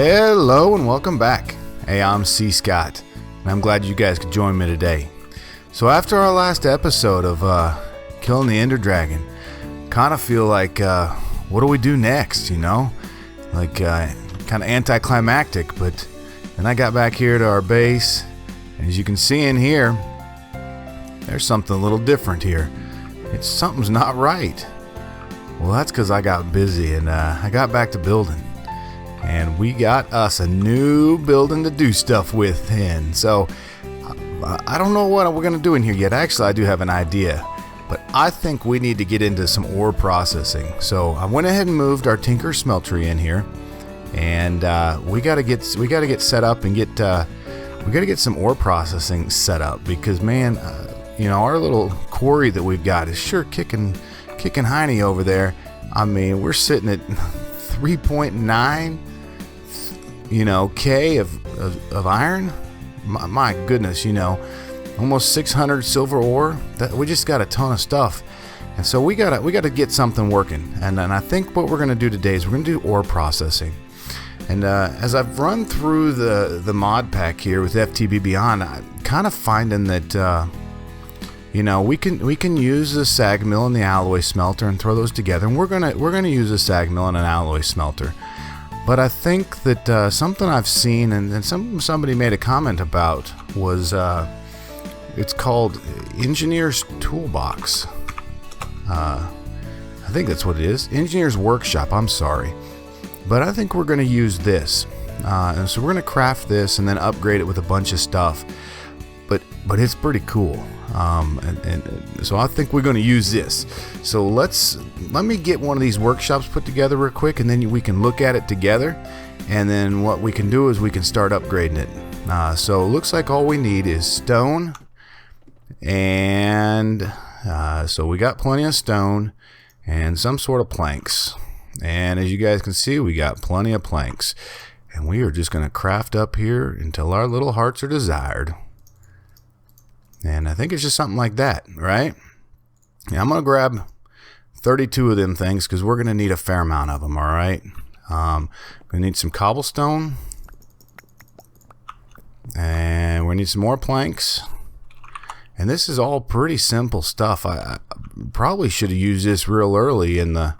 Hello and welcome back. Hey, I'm cScot, and I'm glad you guys could join me today. So after our last episode of killing the Ender Dragon, kind of feel like, what do we do next, you know? Like, kind of anticlimactic, but then I got back here to our base, and as you can see in here, there's something a little different here. Something's not right. Well, that's because I got busy, and I got back to building. And we got us a new building to do stuff with, and so I don't know what we're going to do in here yet. Actually, I do have an idea, but I think we need to get into some ore processing. So I went ahead and moved our Tinker smeltery in here, and we got to get set up and we got to get some ore processing set up because, man, you know, our little quarry that we've got is sure kicking hiney over there. I mean, we're sitting at 3.9 K of iron. My goodness, you know, almost 600 silver ore. We just got a ton of stuff, and so we gotta get something working. And I think what we're gonna do today is we're gonna do ore processing. And as I've run through the mod pack here with FTB Beyond, I'm kind of finding that you know, we can use the sag mill and the alloy smelter and throw those together, and we're gonna use a sag mill and an alloy smelter. But I think that something I've seen and somebody made a comment about was it's called Engineer's Toolbox. I think that's what it is. Engineer's Workshop. I'm sorry, but I think we're gonna use this, and so we're gonna craft this and then upgrade it with a bunch of stuff. But it's pretty cool. And so I think we're going to use this. So let me get one of these workshops put together real quick, and then we can look at it together. And then what we can do is we can start upgrading it. So it looks like all we need is stone, and so we got plenty of stone and some sort of planks. And as you guys can see, we got plenty of planks, and we are just going to craft up here until our little hearts are desired. And I think it's just something like that, right? Yeah, I'm going to grab 32 of them things because we're going to need a fair amount of them, all right? Going to need some cobblestone. And we need some more planks. And this is all pretty simple stuff. I probably should have used this real early in the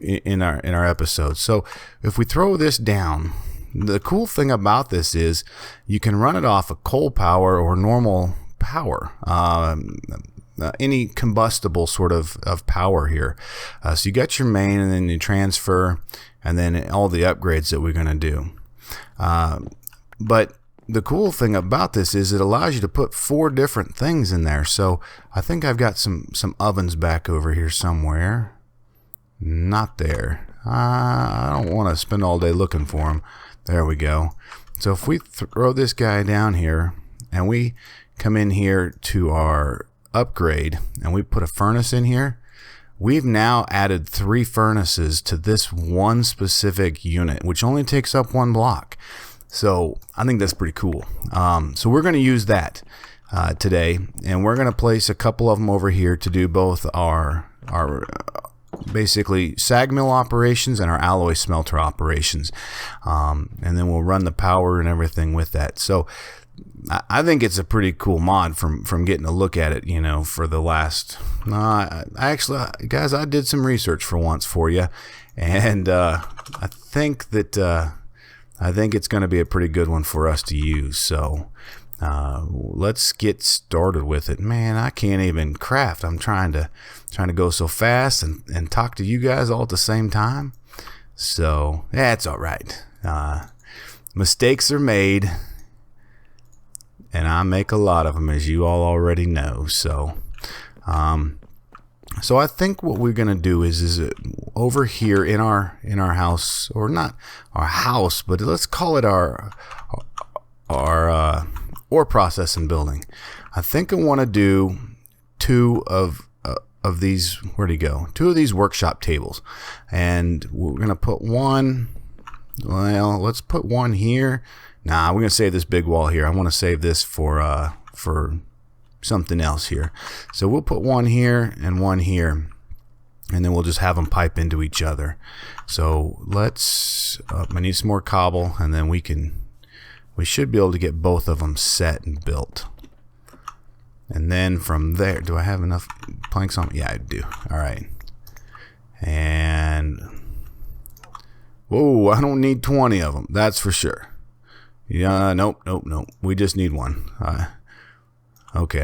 in our episode. So if we throw this down, the cool thing about this is you can run it off of coal power or normal power, any combustible sort of power here. So you got your main, and then you transfer, and then all the upgrades that we're going to do. But the cool thing about this is it allows you to put 4 different things in there. So I think I've got some ovens back over here somewhere. Not there. I don't want to spend all day looking for them. There we go. So if we throw this guy down here and we come in here to our upgrade and we put a furnace in here, we've now added 3 furnaces to this one specific unit, which only takes up 1 block. So I think that's pretty cool. So we're going to use that today, and we're going to place a couple of them over here to do both our basically sag mill operations and our alloy smelter operations, and then we'll run the power and everything with that. So I think it's a pretty cool mod from getting a look at it, you know, for the last actually, guys, I did some research for once for you, and I think it's going to be a pretty good one for us to use. So let's get started with it. Man, I can't even craft. I'm trying to go so fast and talk to you guys all at the same time. So that's all right. Mistakes are made, and I make a lot of them, as you all already know. So so I think what we're gonna do is over here in our house, or not our house, but let's call it our ore processing building. I think I want to do 2 of these. Where'd he go? 2 of these workshop tables, and we're gonna put one. Well, let's put one here. Nah, we're gonna save this big wall here. I want to save this for something else here. So we'll put one here and one here, and then we'll just have them pipe into each other. So let's, I need some more cobble, and then we should be able to get both of them set and built. And then from there, do I have enough planks on? Yeah, I do. All right. And whoa, I don't need 20 of them. That's for sure. Yeah, nope. We just need one. Okay,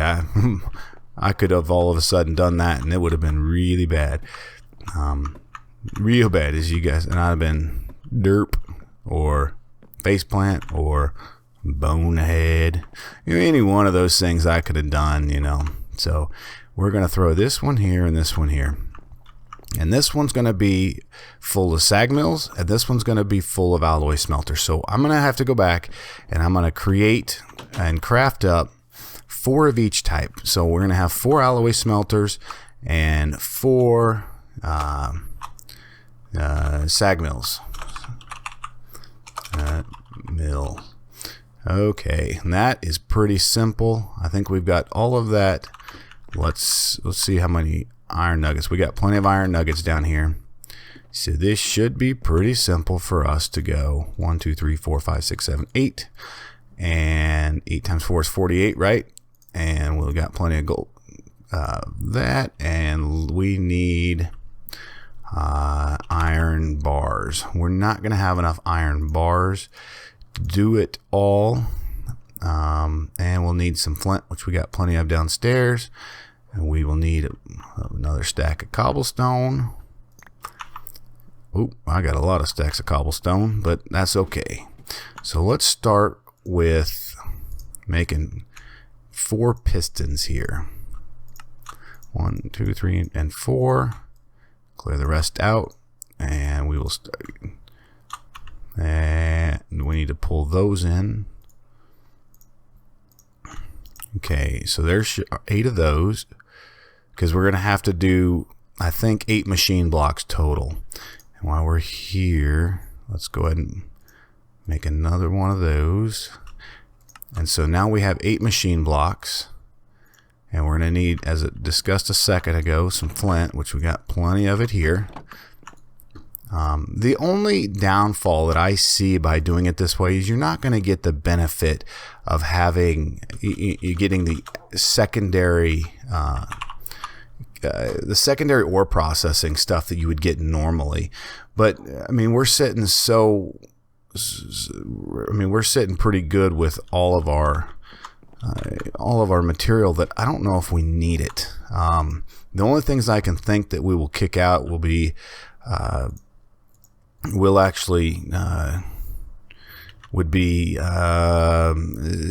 I could have all of a sudden done that, and it would have been really bad. Real bad, as you guys, and I'd have been derp or faceplant or bonehead. Any one of those things I could have done, So we're going to throw this one here and this one here. And this one's going to be full of sag mills, and this one's going to be full of alloy smelters. So I'm going to have to go back, and I'm going to create and craft up 4 of each type. So we're going to have 4 alloy smelters and 4 sag mills. Okay, and that is pretty simple. I think we've got all of that. Let's see how many iron nuggets. We got plenty of iron nuggets down here. So this should be pretty simple for us to go 1, 2, 3, 4, 5, 6, 7, 8. And 8 times 4 is 48, right? And we've got plenty of gold. That, and we need iron bars. We're not going to have enough iron bars to do it all. And we'll need some flint, which we got plenty of downstairs. And we will need another stack of cobblestone. Oh, I got a lot of stacks of cobblestone, but that's okay. So let's start with making 4 pistons here. 1, 2, 3, and 4. Clear the rest out, and we will start. And we need to pull those in. Okay, so there's 8 of those, because we're going to have to do, I think, 8 machine blocks total. And while we're here, let's go ahead and make another one of those. And so now we have 8 machine blocks, and we're going to need, as I discussed a second ago, some flint, which we got plenty of it here. The only downfall that I see by doing it this way is you're not going to get the benefit of having, you getting the secondary ore processing stuff that you would get normally. But I mean, we're sitting pretty good with all of our material that I don't know if we need it. The only things I can think that we will kick out will be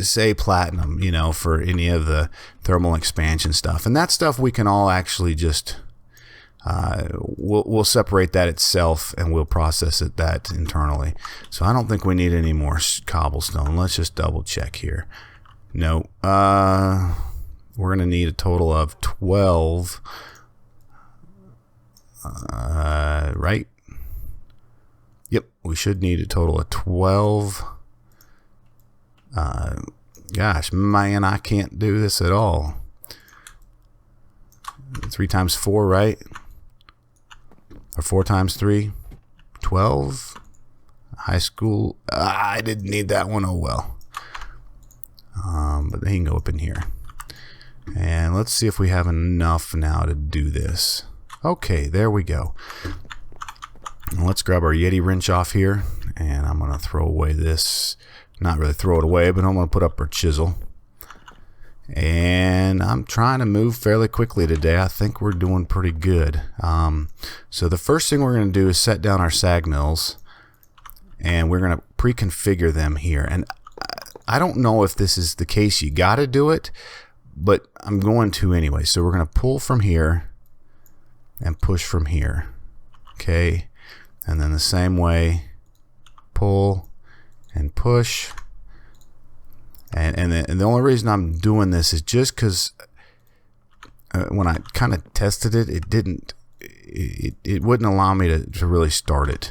say platinum, for any of the thermal expansion stuff, and that stuff we can all actually just we'll separate that itself, and we'll process that internally. So I don't think we need any more cobblestone. Let's just double check here. No, we're gonna need a total of 12, right? Yep, we should need a total of 12. Gosh, man, I can't do this at all. 3 times 4, right? Or 4 times 3? 12? High school. I didn't need that one. Oh well. But they can go up in here. And let's see if we have enough now to do this. Okay, there we go. Let's grab our Yeti wrench off here, and I'm going to throw away this. Not really throw it away, but I'm going to put up our chisel. And I'm trying to move fairly quickly today. I think we're doing pretty good. So the first thing we're going to do is set down our sag mills, and we're going to pre-configure them here. And I don't know if this is the case. You got to do it, but I'm going to anyway. So we're going to pull from here and push from here. Okay. And then the same way, pull and push. And the only reason I'm doing this is just because when I kind of tested it, it wouldn't allow me to really start it.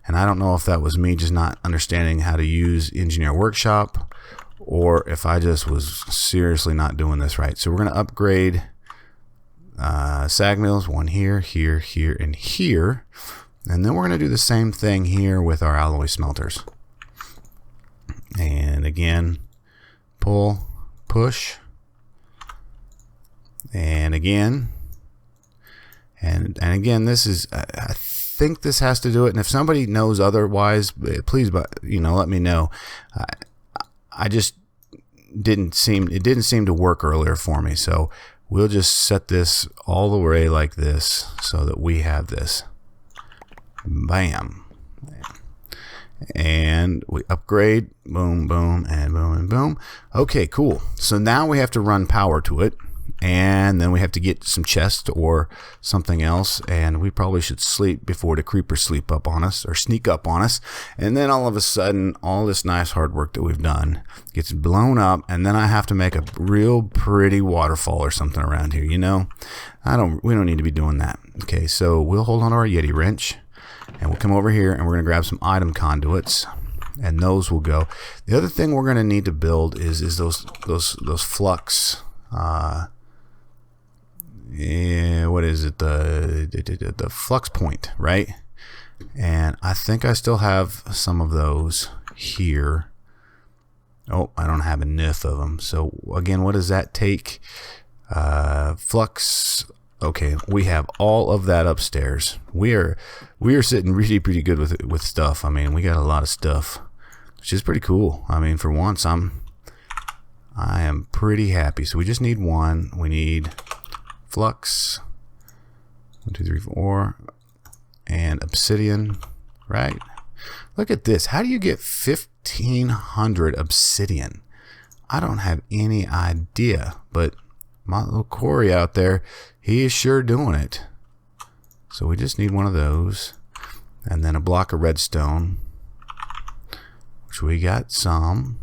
And I don't know if that was me just not understanding how to use Engineer Workshop, or if I just was seriously not doing this right. So we're going to upgrade sag mills, one here, here, here, and here. And then we're going to do the same thing here with our alloy smelters. And again, pull, push, and again, and again. This is, I think this has to do it. And if somebody knows otherwise, please, let me know. I just it didn't seem to work earlier for me. So we'll just set this all the way like this so that we have this. Bam. And we upgrade, boom, boom, and boom, and boom. Okay, cool. So now we have to run power to it, and then we have to get some chest or something else, and we probably should sleep before the creepers sleep up on us or sneak up on us. And then all of a sudden, all this nice hard work that we've done gets blown up, and then I have to make a real pretty waterfall or something around here. We don't need to be doing that. Okay, so we'll hold on to our Yeti wrench. And we'll come over here and we're going to grab some item conduits, and those will go. The other thing we're going to need to build is those flux. What is it? The flux point, right? And I think I still have some of those here. Oh, I don't have enough of them. So again, what does that take? Flux. Okay, we have all of that upstairs. We are sitting really pretty good with stuff. I mean, we got a lot of stuff, which is pretty cool. I mean, for once, I am pretty happy. So we just need one. We need flux. 1, 2, 3, 4, and obsidian. Right? Look at this. How do you get 1,500 obsidian? I don't have any idea, but my little Corey out there, he is sure doing it. So we just need one of those, and then a block of redstone, which we got some,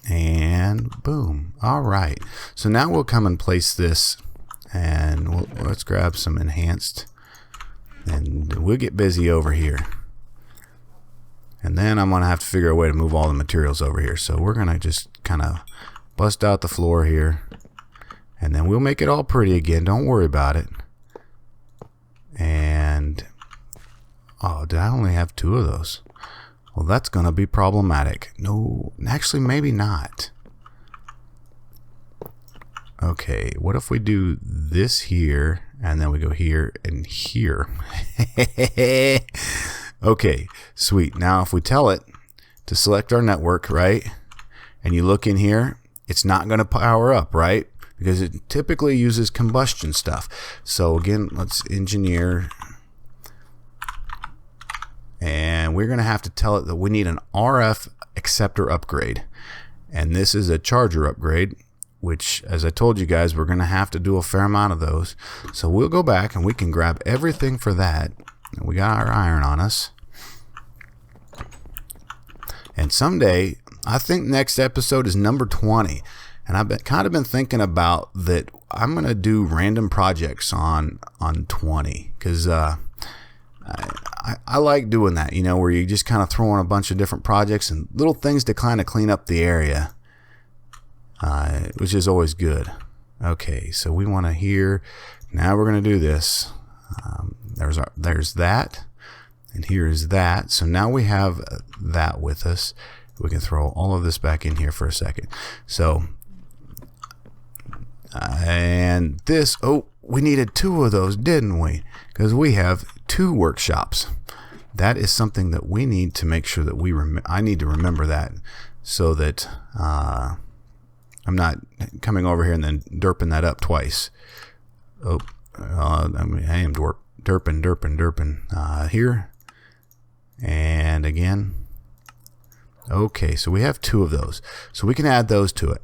and boom. All right, so now we'll come and place this, and let's grab some enhanced, and we'll get busy over here. And then I'm gonna have to figure a way to move all the materials over here. So we're gonna just kind of bust out the floor here, and then we'll make it all pretty again. Don't worry about it. And oh, did I only have 2 of those? Well, that's gonna be problematic. No, actually maybe not. Okay, what if we do this here, and then we go here and here? Okay, sweet. Now if we tell it to select our network, right, and you look in here, it's not going to power up, right? Because it typically uses combustion stuff. So again, let's engineer. And we're going to have to tell it that we need an RF acceptor upgrade. And this is a charger upgrade, which, as I told you guys, we're going to have to do a fair amount of those. So we'll go back and we can grab everything for that. And we got our iron on us. And someday, I think next episode is number 20, and I've kind of been thinking about that. I'm gonna do random projects on 20 because I like doing that. Where you just kind of throw in a bunch of different projects and little things to kind of clean up the area, which is always good. Okay, so we want to hear. Now we're gonna do this. There's that, and here is that. So now we have that with us. We can throw all of this back in here for a second. So, and this, oh, we needed 2 of those, didn't we? Because we have 2 workshops. That is something that we need to make sure that I need to remember that, so that I'm not coming over here and then derping that up twice. Oh, I am derping here. And again. Okay, so we have 2 of those, so we can add those to it,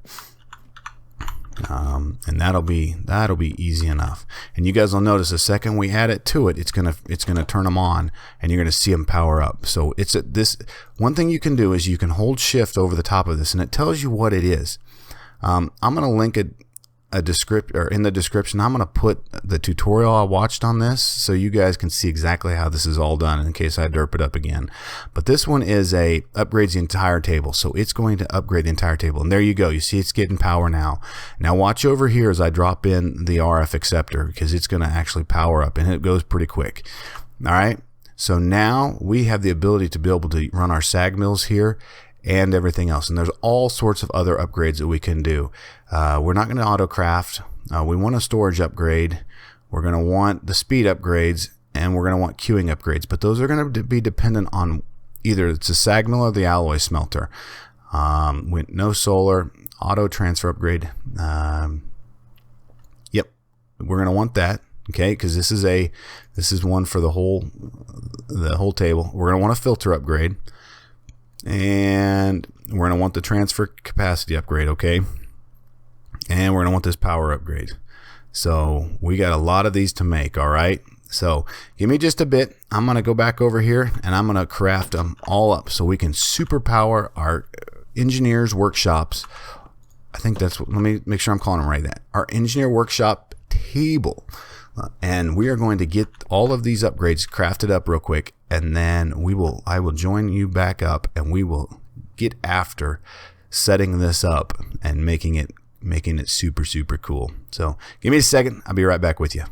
and that'll be easy enough. And you guys will notice the second we add it to it, it's gonna turn them on, and you're gonna see them power up. So this one thing you can do is you can hold shift over the top of this, and it tells you what it is. I'm gonna link a in the description, I'm going to put the tutorial I watched on this so you guys can see exactly how this is all done in case I derp it up again. But this one is upgrades the entire table, so it's going to upgrade the entire table. And there you go. You see it's getting power now. Now watch over here as I drop in the RF acceptor, because it's going to actually power up, and it goes pretty quick. All right. So now we have the ability to be able to run our sag mills here and everything else. And there's all sorts of other upgrades that we can do. We're not going to auto craft. We want a storage upgrade. We're going to want the speed upgrades, and we're going to want queuing upgrades. But those are going to be dependent on either it's the sag mill or the alloy smelter. With no solar, auto transfer upgrade. Yep, we're going to want that. Okay, because this is one for the whole table. We're going to want a filter upgrade. And we're going to want the transfer capacity upgrade, okay? And we're going to want this power upgrade. So we got a lot of these to make, all right? So give me just a bit. I'm going to go back over here, and I'm going to craft them all up so we can superpower our engineers' workshops. I think that's what, let me make sure I'm calling them right. That our engineer workshop table. And we are going to get all of these upgrades crafted up real quick, and then I will join you back up, and we will get after setting this up and making it super, super cool. So give me a second. I'll be right back with you.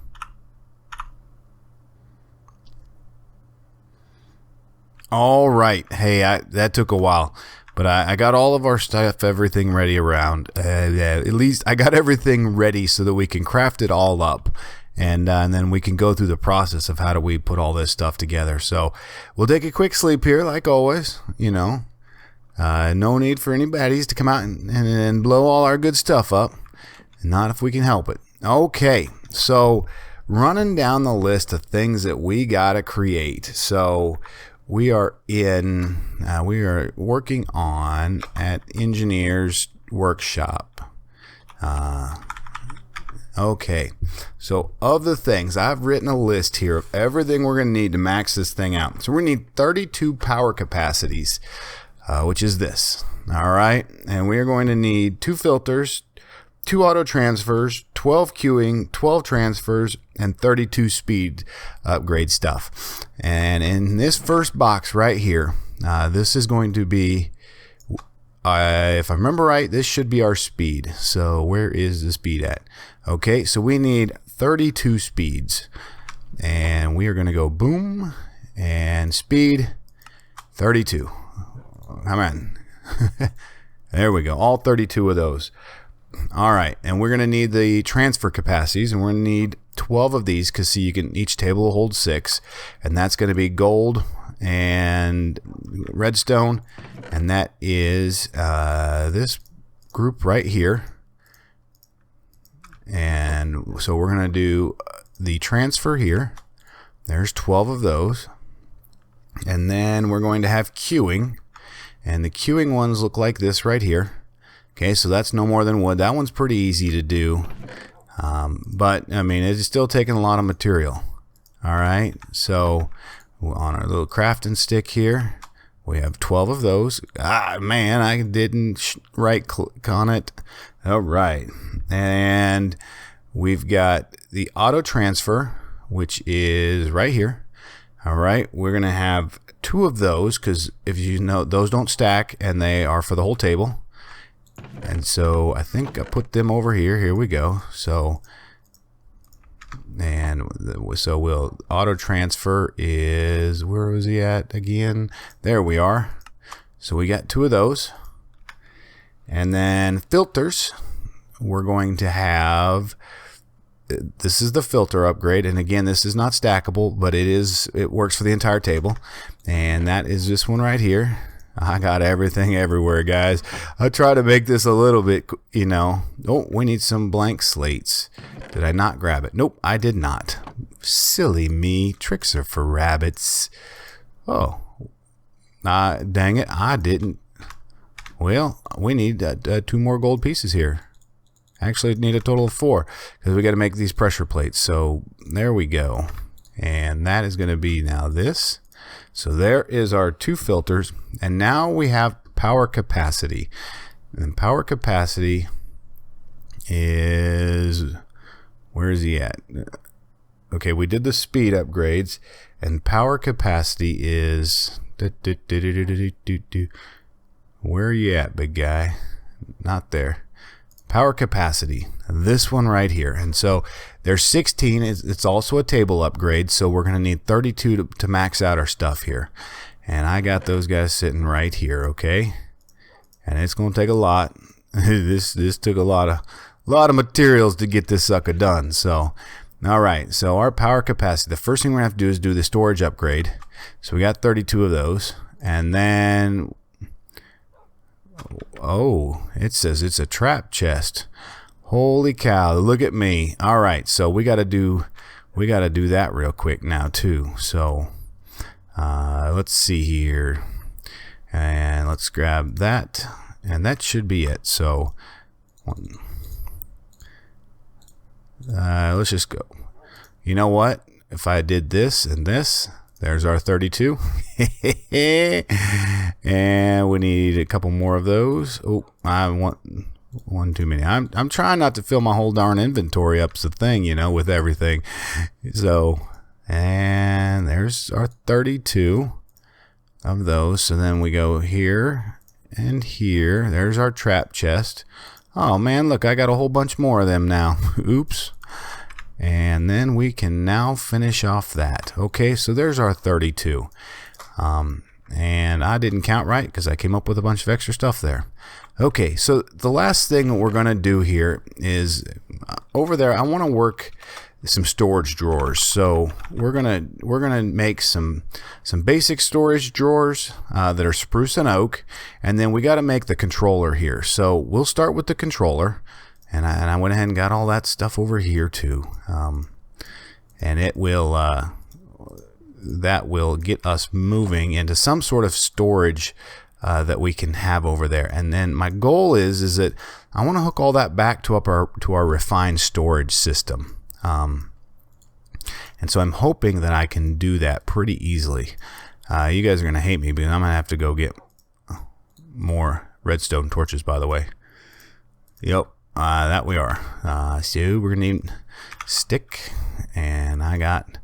All right. Hey, that took a while, but I got all of our stuff, everything ready around. At least I got everything ready so that we can craft it all up. And then we can go through the process of how do we put all this stuff together. So we'll take a quick sleep here, like always. You know, no need for any baddies to come out and blow all our good stuff up. Not if we can help it. Okay, so running down the list of things that we gotta create. So we are working on at Engineers Workshop. Okay, so of the things, I've written a list here of everything we're going to need to max this thing out. So we need 32 power capacities, which is this. All right, and we are going to need 2 filters, 2 auto transfers, 12 queuing, 12 transfers, and 32 speed upgrade stuff. And in this first box right here, this is going to be, if I remember right, this should be our speed. So where is the speed at? Okay, so we need 32 speeds, and we are going to go boom and speed 32. Come on. There we go, all 32 of those. All right, and we're going to need the transfer capacities, and we're going to need 12 of these, because see, each table will hold 6, and that's going to be gold and redstone, and that is this group right here. And so we're going to do the transfer here. There's 12 of those. And then we're going to have queuing, and the queuing ones look like this right here. Okay, so that's no more than wood. That one's pretty easy to do, but I mean, it's still taking a lot of material. All right, so on our little crafting stick here, we have 12 of those. Ah, man, I didn't right click on it. All right, and we've got the auto transfer, which is right here. All right, we're gonna have 2 of those, because if you know, those don't stack, and they are for the whole table. And so I think I put them over here. Here we go. So, and so we'll auto transfer is, where was he at again? There we are. So we got 2 of those. And then filters, we're going to have, this is the filter upgrade, and again, this is not stackable, but it works for the entire table. And that is this one right here. I got everything everywhere, guys. I try to make this a little bit, you know. Oh, we need some blank slates. Did I not grab it? Nope, I did not. Silly me. Tricks are for rabbits. Oh, dang it, I didn't. Well, we need 2 more gold pieces here. Actually, need a total of 4, because we got to make these pressure plates. So there we go. And that is going to be now this. So there is our 2 filters, and now we have power capacity. And power capacity is, where is he at? Okay, we did the speed upgrades, and power capacity is, where are you at, big guy? Not there. Power capacity, this one right here. And so there's 16. It's also a table upgrade, so we're going to need 32 to max out our stuff here. And I got those guys sitting right here, okay? And it's going to take a lot. This took a lot of materials to get this sucker done. So, all right. So our power capacity, the first thing we're going to have to do is do the storage upgrade. So we got 32 of those, and then, oh, it says it's a trap chest. Holy cow, look at me. All right, so we got to do that real quick now too. So let's see here, and let's grab that, and that should be it. So let's just go. You know what, if I did this and this, there's our 32. And we need a couple more of those. Oh, I want one too many. I'm trying not to fill my whole darn inventory up's the thing, you know, with everything. So, and there's our 32 of those. So then we go here and here. There's our trap chest. Oh man, look, I got a whole bunch more of them now. Oops. And then we can now finish off that. Okay, so there's our 32. And I didn't count right because I came up with a bunch of extra stuff there. Okay, so the last thing we're going to do here is over there, I want to work some storage drawers. So we're gonna make some basic storage drawers that are spruce and oak, and then we got to make the controller here. So we'll start with the controller. And I went ahead and got all that stuff over here too, and it will that will get us moving into some sort of storage that we can have over there. And then my goal is that I want to hook all that back to our refined storage system, and so I'm hoping that I can do that pretty easily. You guys are gonna hate me, but I'm gonna have to go get more redstone torches, by the way. Yep. That we are. So we're gonna need stick, and I got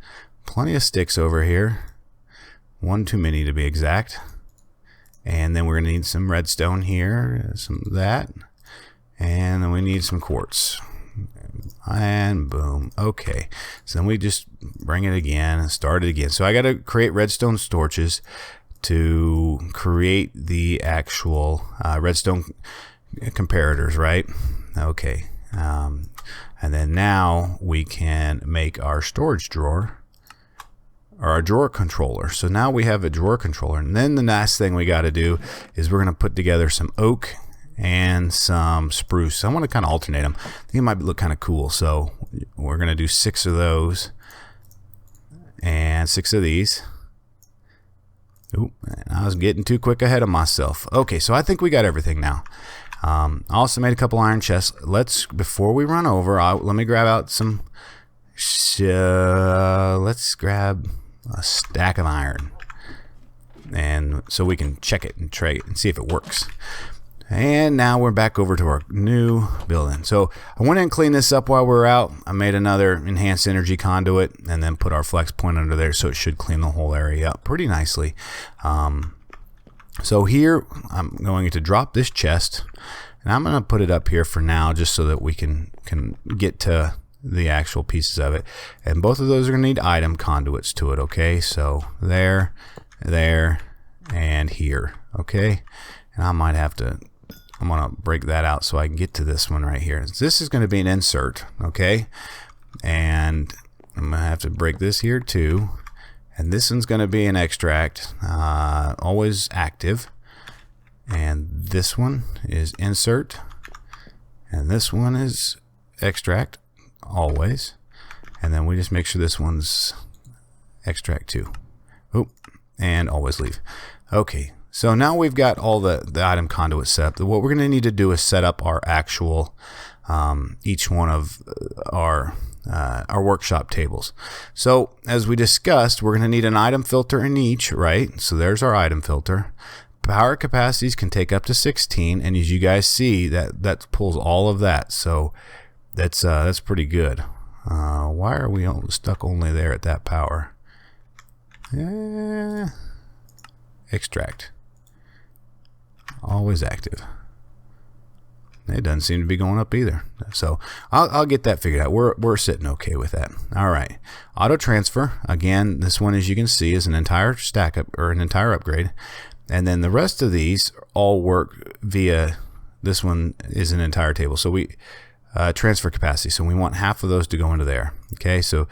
plenty of sticks over here. One too many to be exact. And then we're gonna need some redstone here, some of that, and then we need some quartz. And boom. Okay. So then we just bring it again and start it again. So I got to create redstone torches to create the actual redstone comparators, right? Okay, and then now we can make our storage drawer, or our drawer controller. So now we have a drawer controller, and then the last thing we got to do is we're going to put together some oak and some spruce. I want to kind of alternate them. I think it might look kind of cool. So we're going to do 6 of those and 6 of these. Oop, I was getting too quick ahead of myself. Okay, so I think we got everything now. I also made a couple iron chests. Before we run over, let me grab out some. Let's grab a stack of iron, and so we can check it and try it and see if it works. And now we're back over to our new building. So I went in and cleaned this up while we were out. I made another enhanced energy conduit, and then put our flex point under there, so it should clean the whole area up pretty nicely. So here I'm going to drop this chest, and I'm going to put it up here for now, just so that we can get to the actual pieces of it. And both of those are going to need item conduits to it. Okay, so there, and here. Okay, and I might have to. I'm going to break that out so I can get to this one right here. This is going to be an insert. Okay, and I'm going to have to break this here too. And this one's going to be an extract, always active. And this one is insert. And this one is extract, always. And then we just make sure this one's extract too. Oop, and always leave. Okay, so now we've got all the item conduits set up. What we're going to need to do is set up our actual, each one of our workshop tables. So as we discussed, we're going to need an item filter in each, right? So there's our item filter. power capacities can take up to 16, and as you guys see, that pulls all of that. So that's pretty good. Why are we stuck only there at that power? Extract. Always active. It doesn't seem to be going up either. So I'll get that figured out. We're sitting okay with that. All right. Auto transfer. Again, this one, as you can see, is an entire stack up or an entire upgrade. And then the rest of these all work via, this one is an entire table. So we transfer capacity. So we want half of those to go into there. Okay. So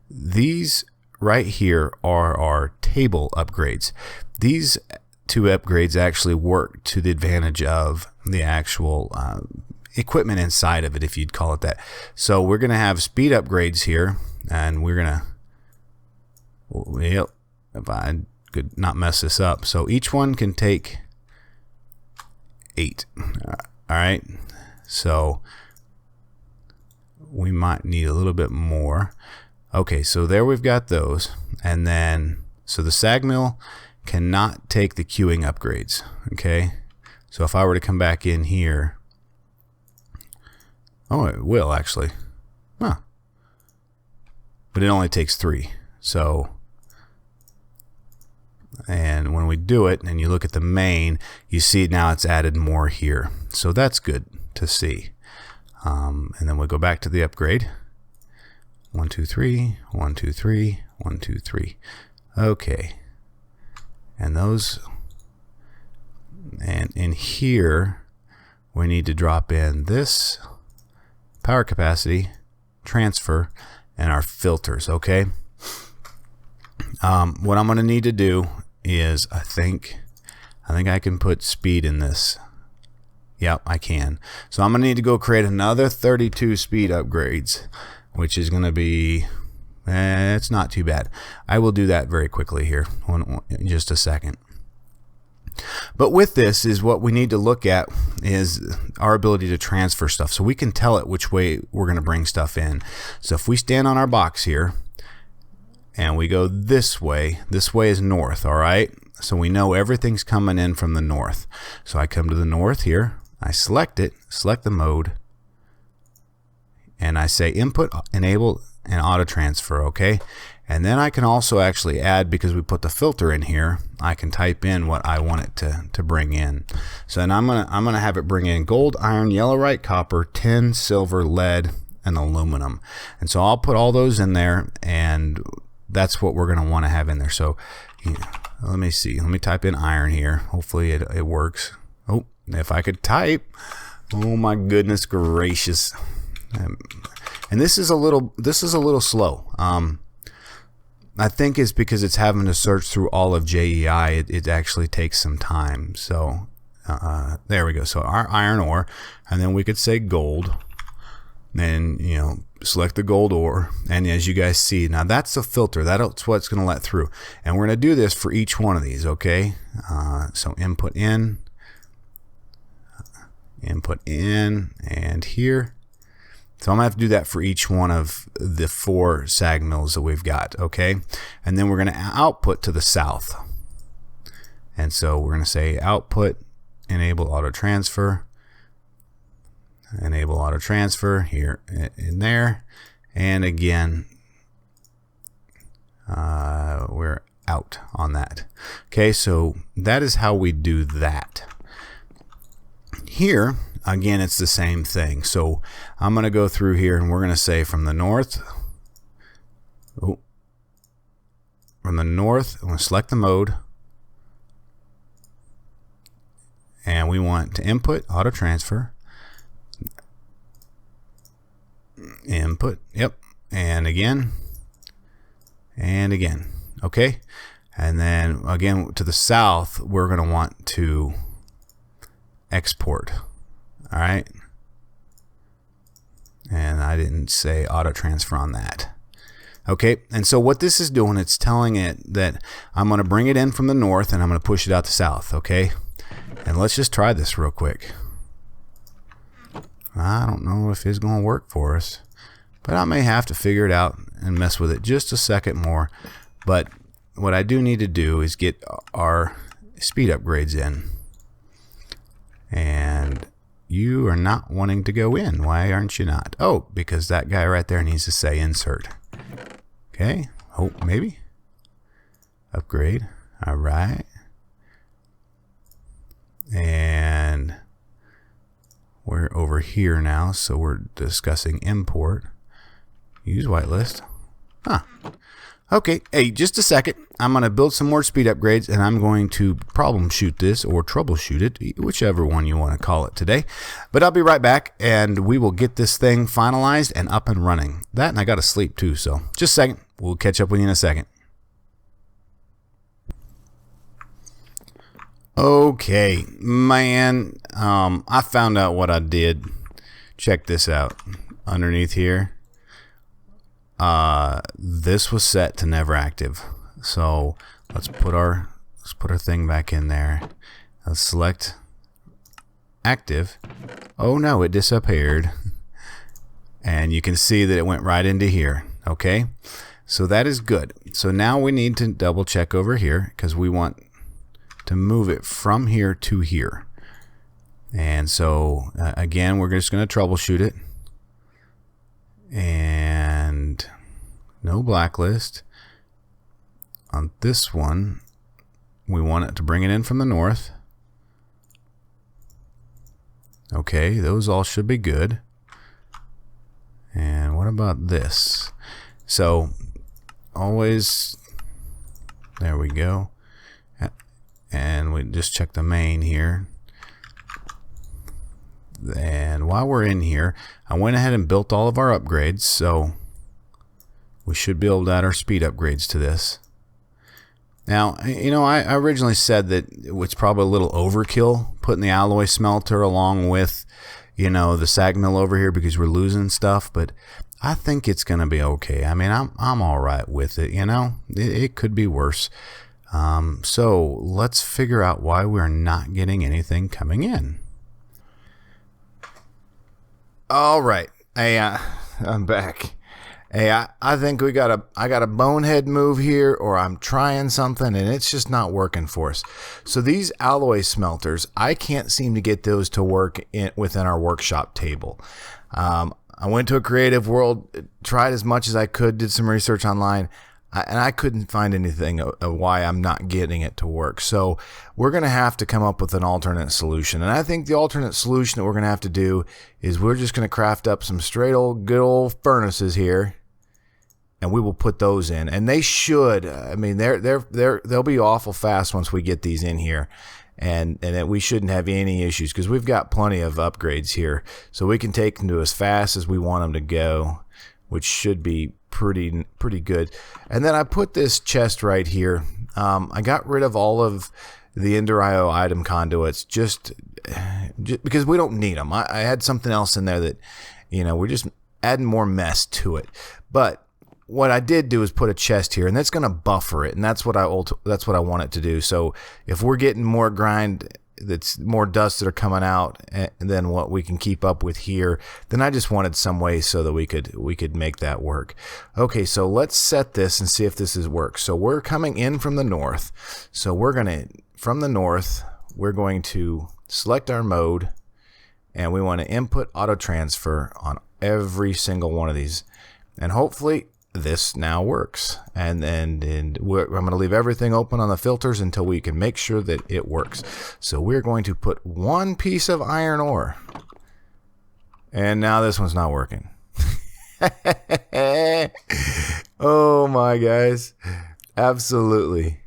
these right here are our table upgrades. These two upgrades actually work to the advantage of the actual equipment inside of it, if you'd call it that. So we're going to have speed upgrades here, and we're going to, yep, if I could not mess this up. So each one can take 8. All right. So we might need a little bit more. Okay, so there we've got those. And then, so the sag mill cannot take the queuing upgrades. Okay, so if I were to come back in here, oh, it will actually, huh? But it only takes 3. So, and when we do it, and you look at the main, you see now it's added more here. So that's good to see. And then we go back to the upgrade. 1, 2, 3, 1, 2, 3, 1, 2, 3. Okay. And those, and in here we need to drop in this power capacity, transfer, and our filters. Okay. What I'm going to need to do is I think I can put speed in this. Yep, I can. So I'm going to need to go create another 32 speed upgrades, which is going to be, it's not too bad. I will do that very quickly here in just a second. But with this is what we need to look at is our ability to transfer stuff. So we can tell it which way we're going to bring stuff in. So if we stand on our box here and we go this way is north, all right? So we know everything's coming in from the north. So I come to the north here, I select it, select the mode, and I say input, enable, and auto transfer. Okay, and then I can also actually add, because we put the filter in here, I can type in what I want it to bring in. So then I'm gonna have it bring in gold, iron, yellow, copper, tin, silver, lead, and aluminum. And so I'll put all those in there, and that's what we're gonna want to have in there. So let me see. Let me type in iron here. Hopefully it works. Oh, if I could type. Oh my goodness gracious. And this is a little slow. I think it's because it's having to search through all of JEI. It actually takes some time. So there we go. So our iron ore, and then we could say gold. Then select the gold ore, and as you guys see, now that's the filter. That's what's going to let through. And we're going to do this for each one of these. Okay. So input in, and here. So I'm going to have to do that for each one of the 4 sag mills that we've got, okay? And then we're going to output to the south. And so we're going to say output, enable auto transfer here in there. And again, we're out on that. Okay, so that is how we do that. Here, again, it's the same thing. So I'm going to go through here, and we're going to say from the north. I'm going to select the mode, and we want to input auto transfer, input, yep, and again, okay. And then again to the south, we're going to want to export. All right, and I didn't say auto transfer on that. Okay, and so what this is doing, it's telling it that I'm going to bring it in from the north and I'm going to push it out the south. Okay, and let's just try this real quick. I don't know if it's going to work for us, but I may have to figure it out and mess with it just a second more. But what I do need to do is get our speed upgrades in. And you are not wanting to go in. Why aren't you not? Oh, because that guy right there needs to say insert. Okay. Oh, maybe. Upgrade. All right. And we're over here now, so we're discussing import. Use whitelist. Huh. Okay, hey, just a second. I'm going to build some more speed upgrades, and I'm going to problem shoot this or troubleshoot it, whichever one you want to call it today. But I'll be right back, and we will get this thing finalized and up and running. That, and I got to sleep too, so just a second. We'll catch up with you in a second. Okay, man, I found out what I did. Check this out. Underneath here. This was set to never active, so let's put our thing back in there. Let's select active. Oh no, it disappeared, and you can see that it went right into here. Okay, so that is good. So now we need to double check over here because we want to move it from here to here. And so again, we're just going to troubleshoot it. And no blacklist. On this one, we want it to bring it in from the north. Okay, those all should be good. And what about this? So always, there we go. And we just check the main here. And while we're in here, I went ahead and built all of our upgrades, so we should be able to add our speed upgrades to this. Now, you know, I originally said that it's probably a little overkill putting the alloy smelter along with, you know, the sag mill over here because we're losing stuff, but I think it's going to be okay. I mean, I'm all right with it, you know. It could be worse. So let's figure out why we're not getting anything coming in. All right. Hey, I'm back. Hey, I think I got a bonehead move here, or I'm trying something and it's just not working for us. So these alloy smelters, I can't seem to get those to work within our workshop table. I went to a creative world, tried as much as I could, did some research online, and I couldn't find anything why I'm not getting it to work. So we're going to have to come up with an alternate solution. And I think the alternate solution that we're going to have to do is we're just going to craft up some straight old good old furnaces here, and we will put those in. And they should, I mean, they'll be awful fast once we get these in here. And that we shouldn't have any issues because we've got plenty of upgrades here. So we can take them to as fast as we want them to go, which should be pretty good. And then I put this chest right here. I got rid of all of the Ender IO item conduits just because we don't need them. I had something else in there that, you know, we're just adding more mess to it. But what I did do is put a chest here, and that's going to buffer it, and that's what I want it to do. So if we're getting more grind, that's more dust that are coming out than what we can keep up with here, then I just wanted some way so that we could make that work. Okay, so let's set this and see if this works. So we're coming in from the north. So we're going to select our mode, and we want to input auto transfer on every single one of these, and hopefully this now works. And I'm going to leave everything open on the filters until we can make sure that it works. So we're going to put one piece of iron ore, and now this one's not working. Oh my guys, absolutely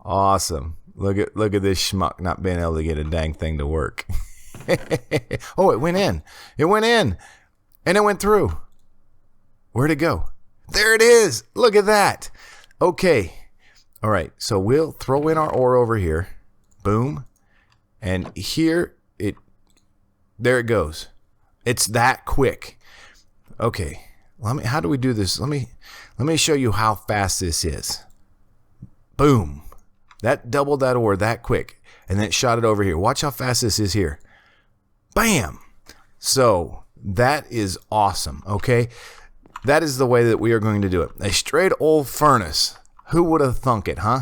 awesome. Look at this schmuck not being able to get a dang thing to work. Oh, it went in, and it went through. Where'd it go? There it is. Look at that. Okay. All right. So we'll throw in our ore over here. Boom. And here there it goes. It's that quick. Okay. How do we do this? Let me show you how fast this is. Boom. That doubled that ore that quick. And then it shot it over here. Watch how fast this is here. Bam. So that is awesome. Okay. That is the way that we are going to do it. A straight old furnace. Who would have thunk it, huh?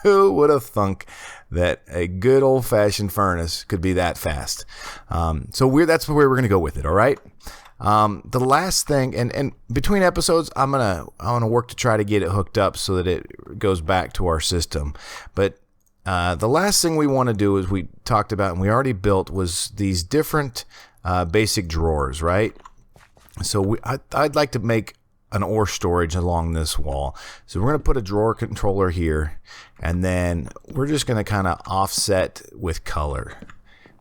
Who would have thunk that a good old-fashioned furnace could be that fast? So that's where we're going to go with it, all right? The last thing, and between episodes, I want to work to try to get it hooked up so that it goes back to our system. But the last thing we want to do, is we talked about and we already built, was these different basic drawers, right? So I'd like to make an ore storage along this wall. So we're going to put a drawer controller here, and then we're just going to kind of offset with color,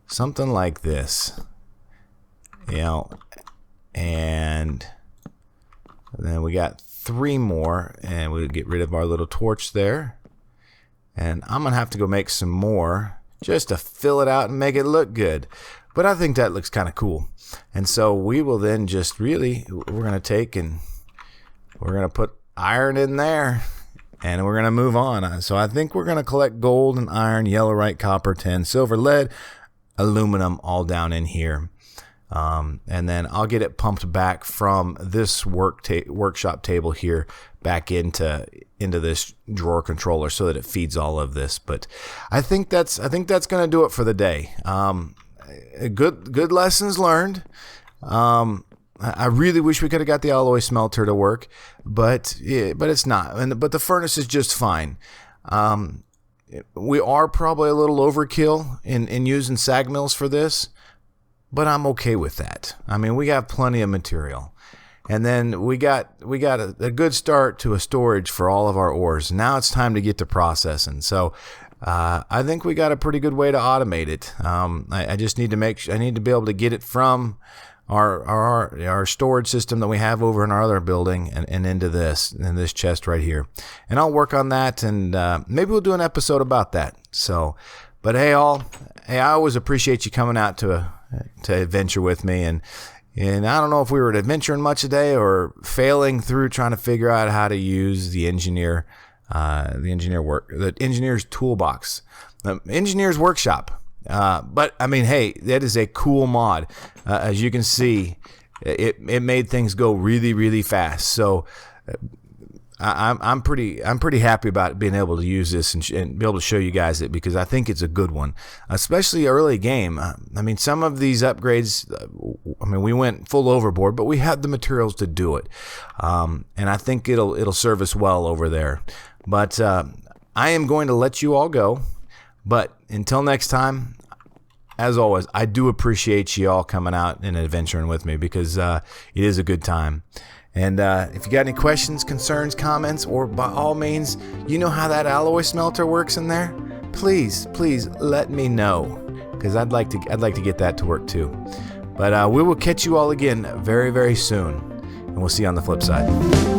something like this, and then we got 3 more, and we'll get rid of our little torch there, and I'm gonna have to go make some more just to fill it out and make it look good, but I think that looks kind of cool. And so we will then just we're gonna take and we're gonna put iron in there, and we're gonna move on. So I think we're gonna collect gold and iron, yellowite, copper, tin, silver, lead, aluminum, all down in here. And then I'll get it pumped back from this workshop table here back into this drawer controller so that it feeds all of this. But I think that's going to do it for the day. Good lessons learned. I really wish we could have got the alloy smelter to work, but it's not. But the furnace is just fine. We are probably a little overkill in using sag mills for this, but I'm okay with that. I mean, we have plenty of material. And then we got a good start to a storage for all of our ores. Now it's time to get to processing. So I think we got a pretty good way to automate it. I just need to I need to be able to get it from our storage system that we have over in our other building and into this chest right here. And I'll work on that, and maybe we'll do an episode about that. So, but hey, I always appreciate you coming out to adventure with me, and I don't know if we were adventuring much today or failing through trying to figure out how to use the engineer's toolbox, the engineer's workshop. But I mean, hey, that is a cool mod. As you can see, it made things go really, really fast. So I'm pretty happy about being able to use this and be able to show you guys it, because I think it's a good one, especially early game. I mean, some of these upgrades, we went full overboard, but we had the materials to do it, and I think it'll serve us well over there. But I am going to let you all go. But until next time, as always, I do appreciate you all coming out and adventuring with me, because it is a good time. And if you got any questions, concerns, comments, or by all means, you know how that alloy smelter works in there, please let me know, because I'd like to get that to work too. But we will catch you all again very, very soon, and we'll see you on the flip side.